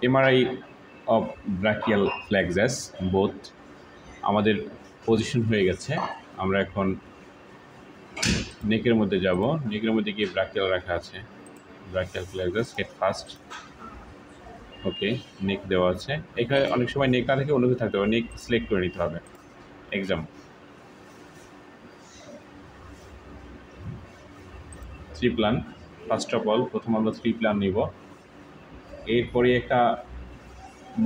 MRI of brachial ফ্ল্যাক্সাস both আমাদের position হয়ে গেছে। আমরা এখন নেকের মধ্যে যাব। নেকের মধ্যে গিয়ে ব্রাকিয়াল রাখা আছে, ব্রাকিয়াল ফ্ল্যাক্সাস হেড ফার্স্ট। ওকে, নেক দেওয়া আছে। এখানে অনেক সময় নেক না থেকে অন্য কিছু থাকতে হবে, নেক সিলেক্ট করে নিতে হবে। Exam three plan, first of all প্রথম আমরা থ্রি প্ল্যান নিব। এরপরে একটা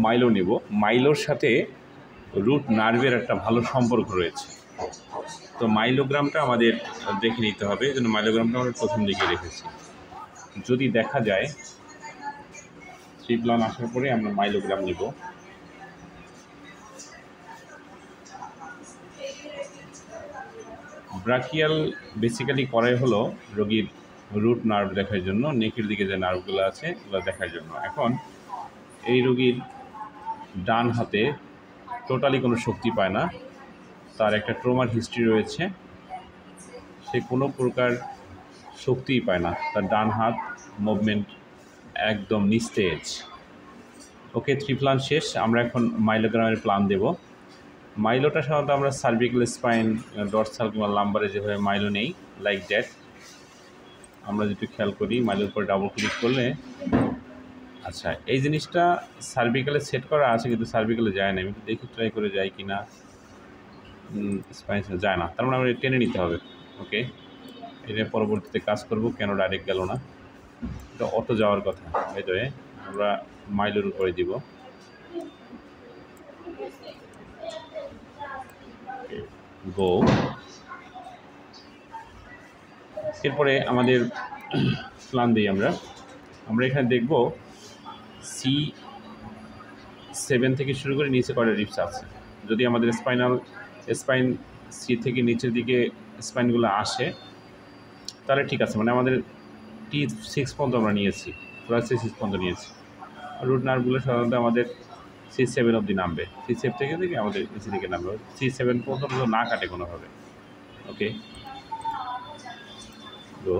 মাইলো নিব। মাইলোর সাথে রুট নার্ভের একটা ভালো সম্পর্ক রয়েছে, তো মাইলোগ্রামটা আমাদের দেখে নিতে হবে। এই জন্য মাইলোগ্রামটা আমরা প্রথম দিকে রেখেছি। যদি দেখা যায় থ্রি প্ল্যান আসার পরে আমরা মাইলোগ্রাম নিব। ব্রাকিয়াল বেসিক্যালি করাই হলো রোগীর রুট নার্ভ দেখার জন্য, নেকের দিকে যে নার্ভগুলো আছে এগুলো দেখার জন্য। এখন এই রোগীর ডান হাতে টোটালি কোনো শক্তি পায় না, তার একটা ট্রমার হিস্ট্রি রয়েছে, সে কোনো প্রকার শক্তিই পায় না, তার ডান হাত মুভমেন্ট একদম নিস্তেজ। ওকে, থ্রি প্ল্যান শেষ। আমরা এখন মাইলোগ্রামের প্ল্যান দেব। মাইলোটা সাধারণত আমরা সার্ভিক্যাল স্পাইন, ডরসাল কিংবা লাম্বারে যেভাবে মাইলো নেই, লাইক দ্যাট। আমরা যেটা খেয়াল করি, মাইলোর উপর ডাবল ক্লিক করলে, আচ্ছা এই জিনিসটা সার্ভিক্যালে সেট করা আছে কিন্তু সার্ভিক্যালে যায় না। আমি দেখি ট্রাই করে যায় কি না। স্পাইন যায় না, তার মানে আমরা টেনে নিতে হবে। ওকে, এটা পরবর্তীতে কাজ করব, কেন ডাইরেক্ট গেল না, এটা অটো যাওয়ার কথা। ভেতরে আমরা মাইলোর উপরে দিব। গো। এরপরে আমাদের প্ল্যান দিই আমরা এখানে দেখব C7 থেকে শুরু করে নিচে কয়টা রিপস আছে। যদি আমাদের স্পাইন সি থেকে নিচের দিকে স্পাইনগুলো আসে তাহলে ঠিক আছে, মানে আমাদের T6 পর্যন্ত আমরা নিয়েছি, প্লাস C6 পর্যন্ত নিয়েছি। রুট নার্ভগুলো সাধারণত আমাদের C7 অবধি নামবে, C7 থেকে আমাদের নিচের দিকে নামবে, C7 পর্যন্ত না কাটে কোনোভাবে। ওকে, তো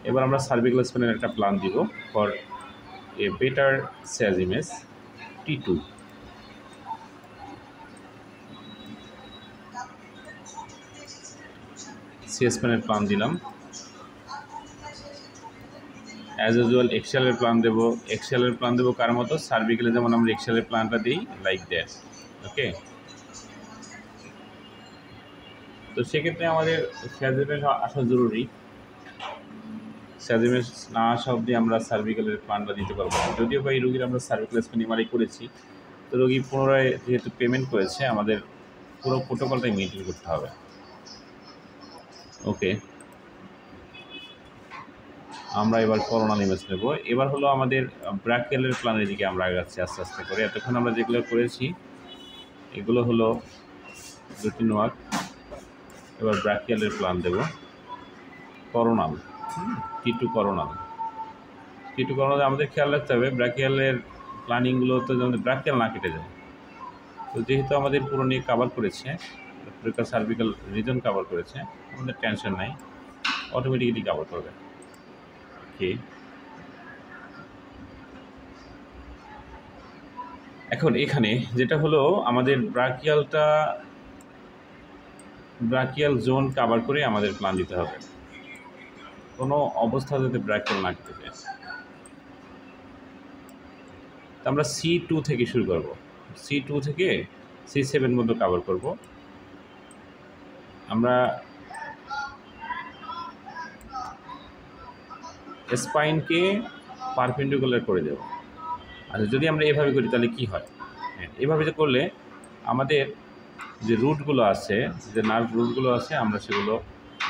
এবার আমরা সার্ভিক্যাল স্পাইনের একটা প্ল্যান দিব for a better sag image T2। সিএসপ্যানের প্ল্যান দিলাম। অ্যাজ ইউজুয়াল এক্সেলের প্ল্যান দেবো। এক্সেলের প্ল্যান দেবো কার মতো, সার্ভিক্যালে যেমন আমরা এক্সেলের প্ল্যানটা দিই, লাইক দ্যাট। ওকে, তো সেক্ষেত্রে আমাদের স্যাজিমেস আসা জরুরি। স্যাজিমেস না আসা অবধি আমরা সার্ভিক্যালের প্ল্যানটা দিতে পারবো না। যদিও বা এই রোগীর আমরা সার্ভিক্যাল স্প্যান এমআরআই করেছি, তো রোগী পুনরায় যেহেতু পেমেন্ট করেছে, আমাদের পুরো প্রোটোকলটাই মেনটেন করতে হবে। ওকে, আমরা এবার করোনাল ইমেজ নেব। এবার হলো আমাদের ব্রাকিয়ালের প্ল্যানের দিকে আমরা আগাচ্ছি আস্তে আস্তে করে। এতক্ষণ আমরা যেগুলো করেছি এগুলো হলো রুটিন ওয়ার্ক। এবার ব্রাকিয়ালের প্ল্যান দেব। Coronal, T2 coronal. T2 coronal আমাদের খেয়াল রাখতে হবে ব্রাকিয়ালের প্ল্যানিংগুলো তো যেন ব্রাকিয়াল না কেটে যায়। তো যেহেতু আমাদের পুরো নিয়ে কাভার করেছে, পুরো সার্ভিক্যাল রিজন কাভার করেছে, আমাদের টেনশন নাই, অটোমেটিক্যালি কাভার করবে। ওকে, এখন এখানে যেটা হলো আমাদের ব্রাকিয়াল জোন কাভার করে আমাদের প্ল্যান দিতে হবে, কোনো অবস্থা যাতে ব্রাকিয়াল না কেটে যায়। তো আমরা C2 থেকে শুরু করব, C2 থেকে C7 মধ্যে কাভার করব। আমরা স্পাইনকে পারপেন্ডিকুলার করে দেব। আচ্ছা, যদি আমরা এভাবে করি তাহলে কি হয়? এভাবে যে করলে আমাদের যে রুটগুলো আছে, যে নার্ভ রুটগুলো আছে, আমরা সেগুলো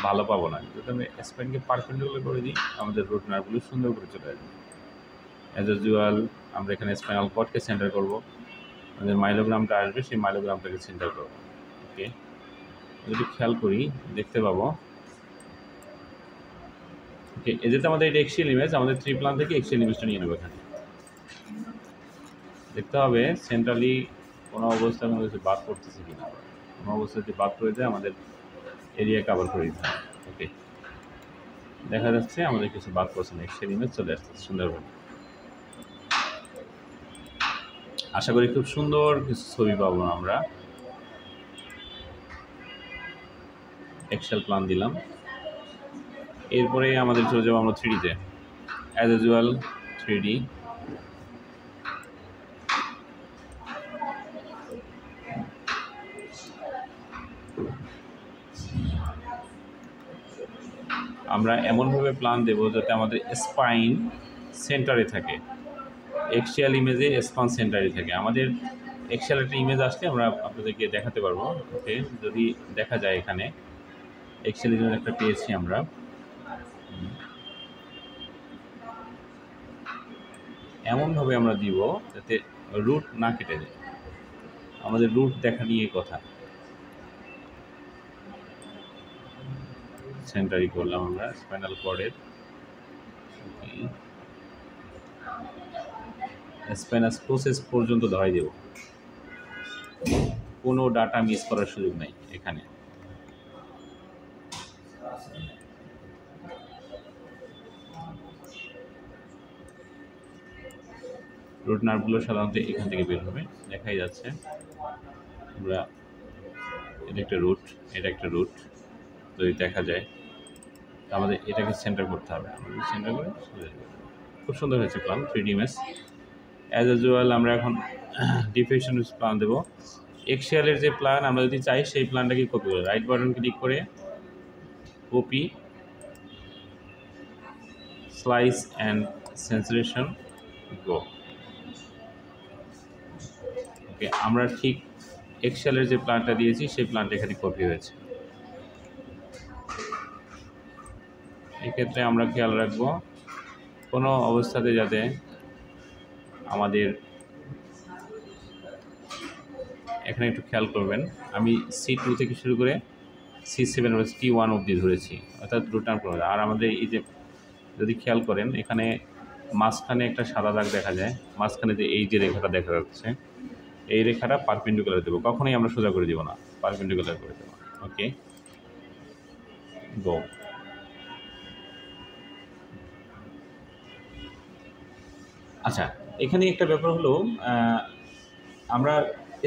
ভালো পাবো না। যদি আমরা স্পাইনকে পারপেন্ডিকুলার করে দিই, আমাদের রুট নার্ভগুলো সুন্দর করে চলে আসবে। অ্যাজ ইউজুয়াল আমরা এখানে স্পাইনাল কর্ডকে সেন্টার করব, আমাদের মাইলোগ্রামটা আসবে, সেই মাইলোগ্রামটাকে সেন্টার করব। ওকে, যদি খেয়াল করি দেখতে পাবো। ওকে, যেহেতু আমাদের এটা এক্সিয়াল ইমেজ, আমাদের থ্রি প্ল্যান থেকে এক্সিয়াল ইমেজটা নিয়ে নেবো। এখানে দেখতে হবে সেন্ট্রালি কোনো অবস্থায় কোনো কিছু বাদ পড়তেছে কিনা, কোনো অবস্থায় যদি বাদ পড়ে যায় আমাদের এরিয়া কাভার করে দিতে হবে। ওকে, দেখা যাচ্ছে আমাদের কিছু বাদ পড়ছে না, এক্সিয়াল ইমেজ চলে আসছে সুন্দরভাবে। আশা করি খুব সুন্দর কিছু ছবি পাবো আমরা। এক্সেল প্ল্যান দিলাম, এরপরে আমাদের চলে যাবো আমরা 3D-তে। As usual 3D। আমরা এমনভাবে প্ল্যান দেব যাতে আমাদের স্পাইন সেন্টারে থাকে, এক্সিয়াল ইমেজে স্পাইন সেন্টারে থাকে। আমাদের এক্সিয়াল একটা ইমেজ আসলে আমরা আপনাদেরকে দেখাতে পারবো। ওকে, যদি দেখা যায় এখানে এক্সিয়াল ইমেজ একটা পেয়েছি আমরা। এমনভাবে আমরা দিব যাতে রুট না কেটে যায়। আমাদের রুট দেখা নিয়ে কথা। সেন্টারই করলাম আমরা স্পাইনাল কর্ডের। স্পাইনাস প্রসেস পর্যন্ত ধরাই দেব, কোনো ডাটা মিস করার সুযোগ নাই এখানে। রুট নার্ভগুলো সাধারণত এখান থেকে বের হবে, দেখাই যাচ্ছে। আমরা এটা একটা রুট, এটা একটা রুট, যদি দেখা যায় আমাদের এটাকে সেন্টার করতে হবে। আমাদের সেন্টার করে খুব সুন্দর হয়েছে plan 3D image. As usual আমরা এখন ডিফিউশন প্ল্যান দেবো। এক্সিয়ালের যে প্ল্যান আমরা যদি চাই সেই প্ল্যানটাকে কপি করে রাইট বাটন ক্লিক করে কপি, স্লাইস অ্যান্ড সেন্সরেশন গো। ওকে, আমরা ঠিক এক্সেলের যে প্ল্যানটা দিয়েছি সেই প্ল্যানটা এখানে কপি হয়েছে। এক্ষেত্রে আমরা খেয়াল রাখবো কোনো অবস্থাতে যাতে আমাদের এখানে একটু খেয়াল করবেন, আমি C2 থেকে শুরু করে C7 বা T1 অবধি ধরেছি, অর্থাৎ রুটার্ন করবে। আর আমাদের এই যে যদি খেয়াল করেন এখানে মাঝখানে একটা সাদা দাগ দেখা যায়, মাঝখানে যে এই যে রেখাটা দেখা যাচ্ছে এই রেখাটা পারপেন্ডিকুলার দেবো, কখনোই আমরা সোজা করে দেবো না, পারপেন্ডিকুলার করে দেবো। ওকে, গো। আচ্ছা, এখানে একটা ব্যাপার হলো আমরা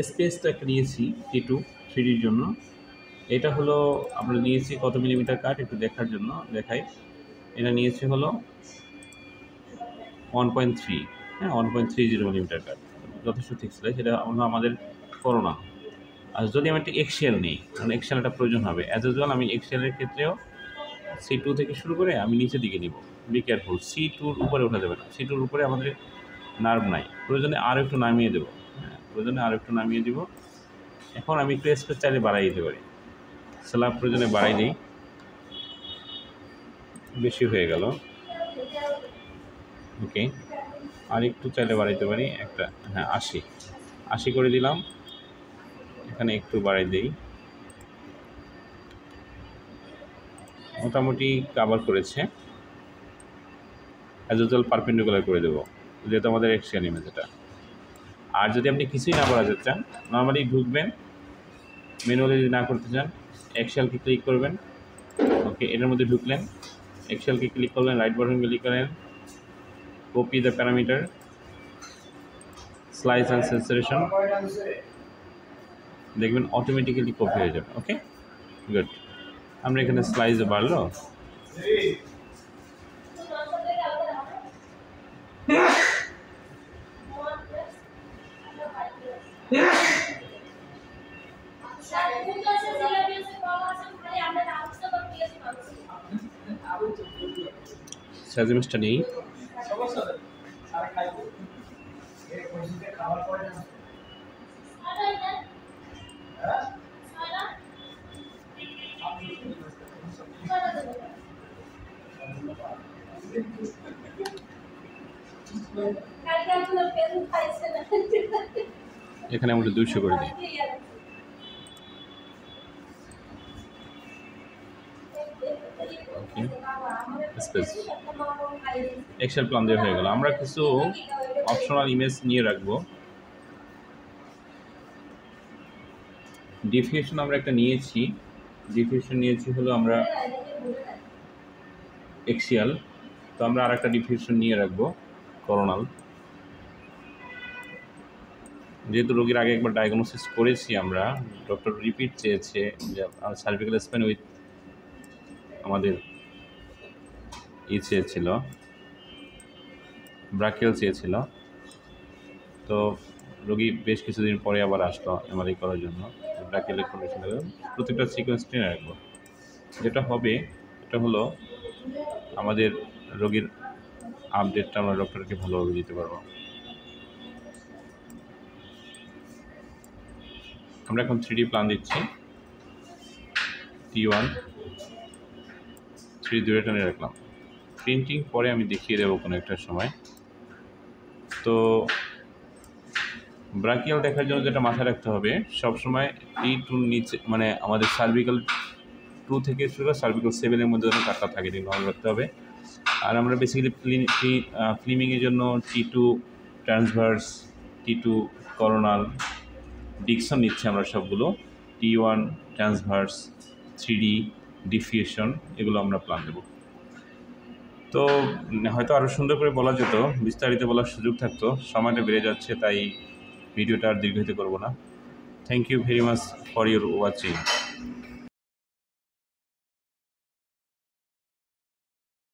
স্পেস তো একটা নিয়েছি T2 3Dর জন্য। এটা হলো আমরা নিয়েছি কত মিলিমিটার কাট একটু দেখার জন্য দেখাই। এটা নিয়েছি হলো 1.3, হ্যাঁ 1.30 মিলিমিটার কাট, যথেষ্ট ঠিক ছিল। সেটা আমাদের করোনা। আর যদি আমি একটা এক্সেল নিই, কারণ এক্সেল একটা প্রয়োজন হবে, অ্যাজ ইউজুয়াল আমি এক্সেলের ক্ষেত্রেও C2 থেকে শুরু করে আমি নিচের দিকে নিব। বি কেয়ারফুল, C2-র উপরে ওঠা যাবে না, C2-র উপরে আমাদের নার্ভ নাই, প্রয়োজনে আরও একটু নামিয়ে দেবো। হ্যাঁ, প্রয়োজনে আরও একটু নামিয়ে দিব। এখন আমি একটু স্পেস চাইলে বাড়াই দিতে পারি, স্ল্যাব প্রয়োজনে বাড়াই দিই, বেশি হয়ে গেল। ওকে, আর একটু চাইলে বাড়াইতে পারি একটা, হ্যাঁ 80 করে দিলাম। এখানে একটু বাড়াই দিই, মোটামুটি কাভার করেছে। অ্যাজ ইউজুয়াল পারপেন্ডিকুলার করে দেবো, যেহেতু আমাদের এক্সিয়াল ইমেজ এটা। আর যদি আপনি কিছুই না করা যেতে চান, নর্মালি ঢুকবেন, ম্যানুয়ালি যদি না করতে চান এক্সেলকে ক্লিক করবেন। ওকে, এটার মধ্যে ঢুকলেন, এক্সেলকে ক্লিক করলেন, রাইট বাটন ক্লিক করেন, copy the parameter, slice and sensation, দেখবেন অটোমেটিক্যালি কপি হয়ে যাবে। Okay, good. আমরা এখানে স্লাইসও বাড়লো। সাজেমেশটা নেই, এখানে আমরা 200 করে দিই। ওকে, স্পেস এক্সেল প্ল্যান দিয়ে হয়ে গেল। আমরা কিছু অপশনাল ইমেজ নিয়ে রাখবো। ডিফিউশন আমরা একটা নিয়েছি, ডিফিউশন নিয়েছি হলো আমরা এক্সিয়াল, তো আমরা আর একটা ডিফিউশন নিয়ে রাখবো করোনাল। যেহেতু রোগীর আগে একবার ডায়াগনোসিস করেছি আমরা, ডক্টর রিপিট চেয়েছে যে সার্ভিক্যাল স্পাইন উইথ আমাদের চেয়েছিল, ব্রাকিয়াল চেয়েছিল। তো রোগী বেশ কিছুদিন পরে আবার আসলো এমআরআই করার জন্য। ব্রাকিয়ালের কন্ডিশন প্রত্যেকটা সিকোয়েন্স টেনে রাখবো। যেটা হবে এটা হলো আমাদের রোগীর আপডেটটা আমরা ডক্টরকে ভালোভাবে দিতে পারবো। আমরা এখন 3D প্ল্যান দিচ্ছি। T1 3 দূরে টেনে রাখলাম। প্রিন্টিং পরে আমি দেখিয়ে দেবো কোনো একটা সময়। তো ব্রাকিয়াল দেখার জন্য যেটা মাথায় রাখতে হবে, সবসময় T2 নিচে মানে আমাদের সার্ভিক্যাল 2 থেকে শুরু করে সার্ভিক্যাল 7-এর মধ্যে যেন কাটটা থাকে, এটি ভালো রাখতে হবে। আর আমরা বেসিক্যালি ফিল্মিংয়ের জন্য T2 transverse, T2 coronal, Dickson নিচ্ছে আমরা সবগুলো। T1 ট্রান্সভার্স, 3D ডিফিউশন, এগুলো আমরা প্ল্যান দেব। তো হয়তো আরও সুন্দর করে বলা যেত, বিস্তারিত বলার সুযোগ থাকতো, সময়টা বেড়ে যাচ্ছে, তাই ভিডিওটা আর দীর্ঘায়িত করব না। Thank you very much for your watching.